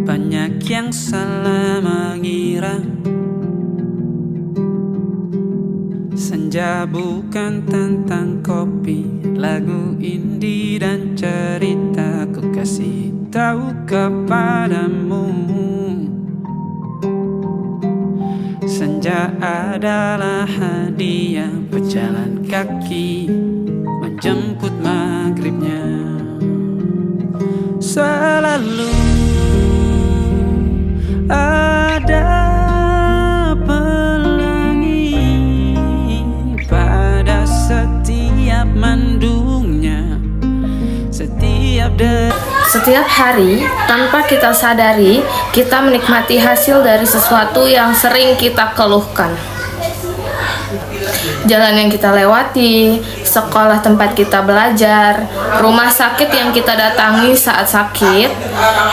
Banyak yang salah mengira senja bukan tentang kopi, lagu indie dan cerita. Ku kasih tahu kepadamu, senja adalah hadiah pejalan kaki menjemput maghribnya. Selalu ada pelangi pada setiap mendungnya, Setiap hari, tanpa kita sadari, kita menikmati hasil dari sesuatu yang sering kita keluhkan. Jalan yang kita lewati, sekolah tempat kita belajar, rumah sakit yang kita datangi saat sakit,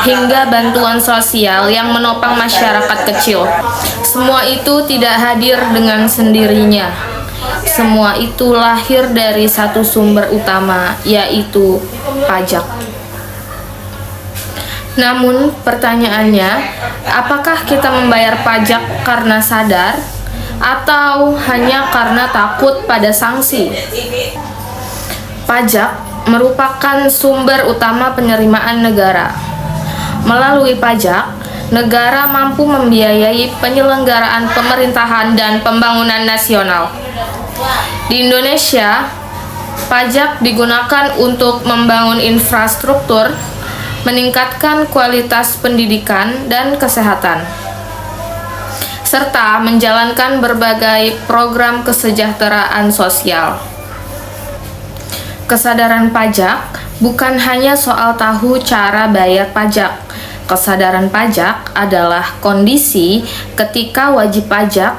hingga bantuan sosial yang menopang masyarakat kecil. Semua itu tidak hadir dengan sendirinya. Semua itu lahir dari satu sumber utama, yaitu pajak. Namun, pertanyaannya, apakah kita membayar pajak karena sadar atau hanya karena takut pada sanksi? Pajak merupakan sumber utama penerimaan negara. Melalui pajak, negara mampu membiayai penyelenggaraan pemerintahan dan pembangunan nasional. Di Indonesia, pajak digunakan untuk membangun infrastruktur, meningkatkan kualitas pendidikan dan kesehatan, serta menjalankan berbagai program kesejahteraan sosial. Kesadaran pajak bukan hanya soal tahu cara bayar pajak. Kesadaran pajak adalah kondisi ketika wajib pajak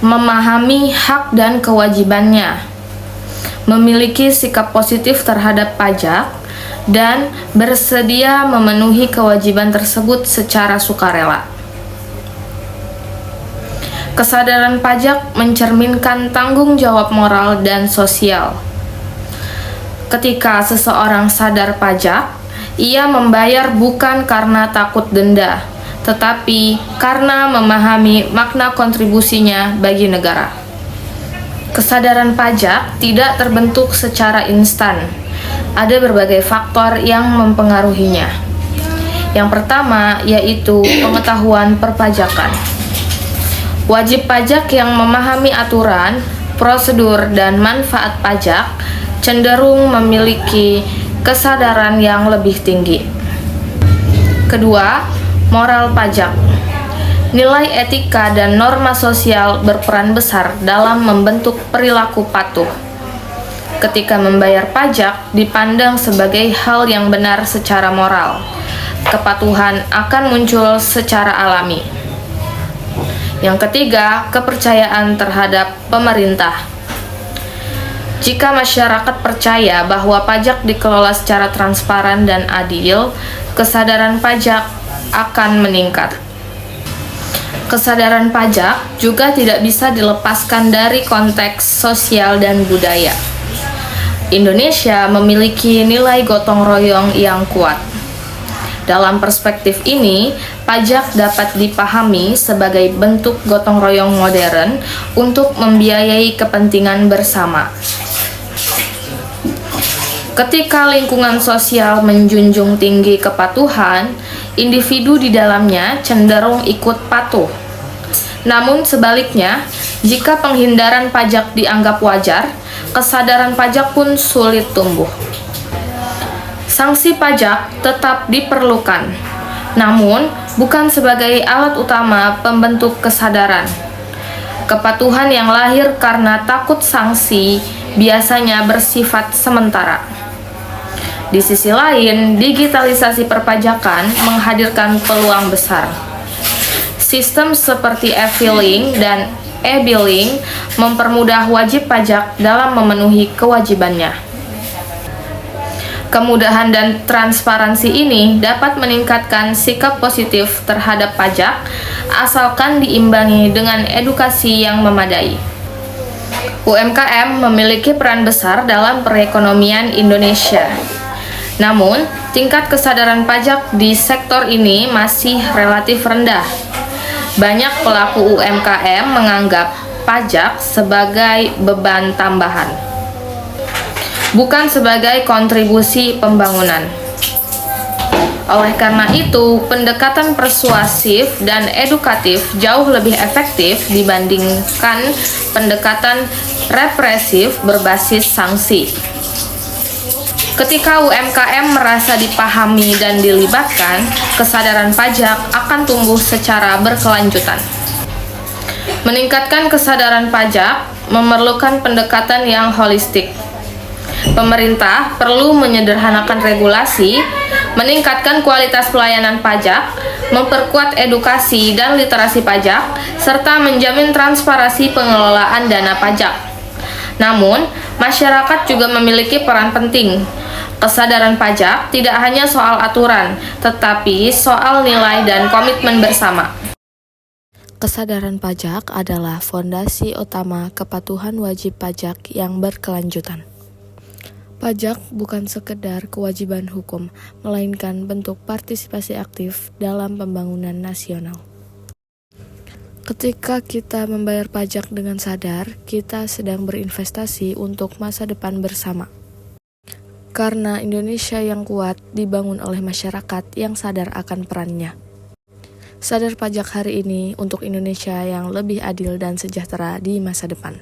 memahami hak dan kewajibannya, memiliki sikap positif terhadap pajak, dan bersedia memenuhi kewajiban tersebut secara sukarela. Kesadaran pajak mencerminkan tanggung jawab moral dan sosial. Ketika seseorang sadar pajak, ia membayar bukan karena takut denda, tetapi karena memahami makna kontribusinya bagi negara. Kesadaran pajak tidak terbentuk secara instan. Ada berbagai faktor yang mempengaruhinya. Yang pertama yaitu pengetahuan perpajakan. Wajib pajak yang memahami aturan, prosedur, dan manfaat pajak cenderung memiliki kesadaran yang lebih tinggi. Kedua, moral pajak. Nilai etika dan norma sosial berperan besar dalam membentuk perilaku patuh. Ketika membayar pajak dipandang sebagai hal yang benar secara moral, kepatuhan akan muncul secara alami. Yang ketiga, kepercayaan terhadap pemerintah. Jika masyarakat percaya bahwa pajak dikelola secara transparan dan adil, kesadaran pajak akan meningkat. Kesadaran pajak juga tidak bisa dilepaskan dari konteks sosial dan budaya. Indonesia memiliki nilai gotong royong yang kuat. Dalam perspektif ini, pajak dapat dipahami sebagai bentuk gotong royong modern untuk membiayai kepentingan bersama. Ketika lingkungan sosial menjunjung tinggi kepatuhan, individu di dalamnya cenderung ikut patuh. Namun sebaliknya, jika penghindaran pajak dianggap wajar, kesadaran pajak pun sulit tumbuh. Sanksi pajak tetap diperlukan, namun bukan sebagai alat utama pembentuk kesadaran. Kepatuhan yang lahir karena takut sanksi biasanya bersifat sementara. Di sisi lain, digitalisasi perpajakan menghadirkan peluang besar. Sistem seperti e-filing dan e-billing mempermudah wajib pajak dalam memenuhi kewajibannya. Kemudahan dan transparansi ini dapat meningkatkan sikap positif terhadap pajak, asalkan diimbangi dengan edukasi yang memadai. UMKM memiliki peran besar dalam perekonomian Indonesia. Namun, tingkat kesadaran pajak di sektor ini masih relatif rendah. Banyak pelaku UMKM menganggap pajak sebagai beban tambahan, bukan sebagai kontribusi pembangunan. Oleh karena itu, pendekatan persuasif dan edukatif jauh lebih efektif dibandingkan pendekatan represif berbasis sanksi. Ketika UMKM merasa dipahami dan dilibatkan, kesadaran pajak akan tumbuh secara berkelanjutan. Meningkatkan kesadaran pajak memerlukan pendekatan yang holistik. Pemerintah perlu menyederhanakan regulasi, meningkatkan kualitas pelayanan pajak, memperkuat edukasi dan literasi pajak, serta menjamin transparansi pengelolaan dana pajak. Namun, masyarakat juga memiliki peran penting. Kesadaran pajak tidak hanya soal aturan, tetapi soal nilai dan komitmen bersama. Kesadaran pajak adalah fondasi utama kepatuhan wajib pajak yang berkelanjutan. Pajak bukan sekedar kewajiban hukum, melainkan bentuk partisipasi aktif dalam pembangunan nasional. Ketika kita membayar pajak dengan sadar, kita sedang berinvestasi untuk masa depan bersama. Karena Indonesia yang kuat dibangun oleh masyarakat yang sadar akan perannya. Sadar pajak hari ini untuk Indonesia yang lebih adil dan sejahtera di masa depan.